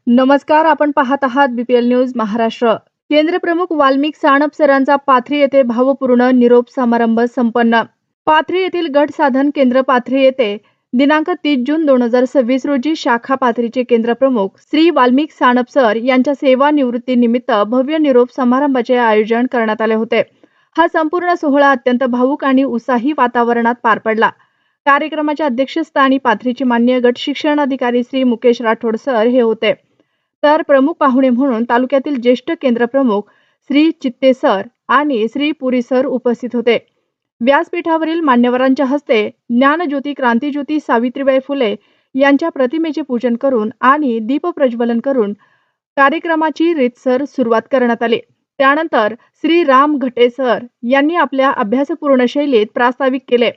नमस्कार, आपण पाहत आहात बीपीएल न्यूज महाराष्ट्र। केंद्रप्रमुख वाल्मिक सानप सरांचा पाथरी येथे भावपूर्ण निरोप समारंभ संपन्न। पाथरी येथील गट साधन केंद्र पाथरी येथे दिनांक 30 जून 2026 रोजी शाखा पाथरीचे केंद्रप्रमुख श्री वाल्मिक सानप सर यांच्या सेवानिवृत्तीनिमित्त भव्य निरोप समारंभाचे आयोजन करण्यात आले होते। हा संपूर्ण सोहळा अत्यंत भावुक आणि उत्साही वातावरणात पार पडला। कार्यक्रमाच्या अध्यक्षस्थानी पाथरीचे माननीय गट शिक्षण अधिकारी श्री मुकेश राठोड सर हे होते, तर प्रमुख पाहुणे म्हणून तालुक्यातील ज्येष्ठ केंद्रप्रमुख श्री चित्ते सर आणि श्री पुरी सर उपस्थित होते। व्यासपीठावरील मान्यवरांच्या हस्ते ज्ञानज्योती क्रांतीज्योती सावित्रीबाई फुले यांच्या प्रतिमेचे पूजन करून आणि दीप प्रज्वलन करून कार्यक्रमाची रीतसर सुरुवात करण्यात आली। त्यानंतर श्री राम घटे सर यांनी आपल्या अभ्यासपूर्ण शैलीत प्रास्ताविक केले।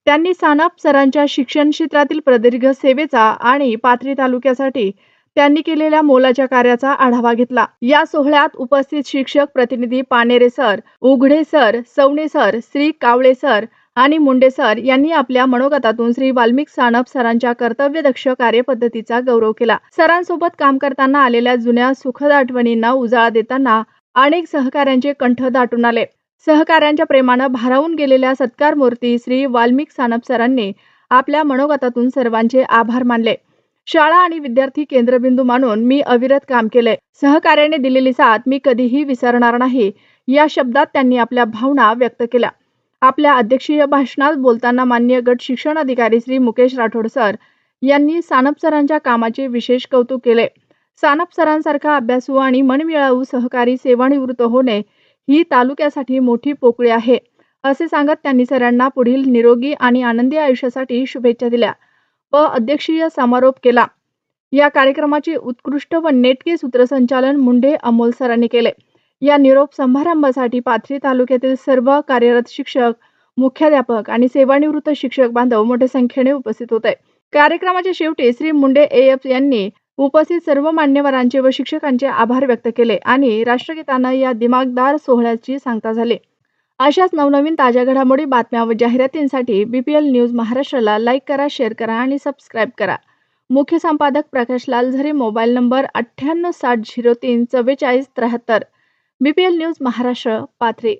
त्यांनी सानप सरांच्या शिक्षण क्षेत्रातील प्रदीर्घ सेवेचा आणि पाथरी तालुक्यासाठी त्यांनी केलेल्या मोलाच्या कार्याचा आढावा घेतला। या सोहळ्यात उपस्थित शिक्षक प्रतिनिधी पानेरे सर, उघडे सर, सवणे सर, श्री कावळे सर आणि मुंडे सर यांनी आपल्या मनोगतातून श्री वाल्मिक सानप सरांच्या कर्तव्यदक्ष कार्यपद्धतीचा गौरव केला। सरांसोबत काम करताना आलेल्या जुन्या सुखद आठवणींना उजाळा देताना अनेक सहकाऱ्यांचे कंठ दाटून आले। सहकाऱ्यांच्या प्रेमानं भारावून गेलेल्या सत्कारमूर्ती श्री वाल्मिक सानप सरांनी आपल्या मनोगतातून सर्वांचे आभार मानले। शाळा आणि विद्यार्थी केंद्रबिंदू मानून मी अविरत काम केले। सहकार्याने दिलेली साथ मी कधीही विसरणार नाही, या शब्दात त्यांनी आपल्या भावना व्यक्त केल्या। आपल्या अध्यक्षीय भाषणात बोलताना माननीय गट शिक्षण अधिकारी श्री मुकेश राठोड सर यांनी सानप सरांच्या कामाचे विशेष कौतुक केले। सानप सरांसारखा अभ्यासू आणि मनमिळावू सहकारी सेवानिवृत्त होणे ही तालुक्यासाठी मोठी पोकळी आहे, असे सांगत त्यांनी सरांना पुढील निरोगी आणि आनंदी आयुष्यासाठी शुभेच्छा दिल्या व अध्यक्षीय समारोप केला। या कार्यक्रमाचे उत्कृष्ट व नेटके सूत्रसंचालन मुंडे अमोल सरांनी केले। या निरोप समारंभासाठी पाथरी तालुक्यातील सर्व कार्यरत शिक्षक, मुख्याध्यापक आणि सेवानिवृत्त शिक्षक बांधव मोठ्या संख्येने उपस्थित होते। कार्यक्रमाच्या शेवटी श्री मुंडे एएफ यांनी उपस्थित सर्व मान्यवरांचे व शिक्षकांचे आभार व्यक्त केले आणि राष्ट्रगीतानं या दिमागदार सोहळ्याची सांगता झाली। अशाच नवनवीन ताज्या घडामोडी, बातम्या व जाहिरातींसाठी बीपीएल न्यूज महाराष्ट्राला लाईक करा, शेअर करा आणि सबस्क्राईब करा। मुख्य संपादक Prakash Lalzare, mobile number 9860034473। BPL news Maharashtra, Pathri.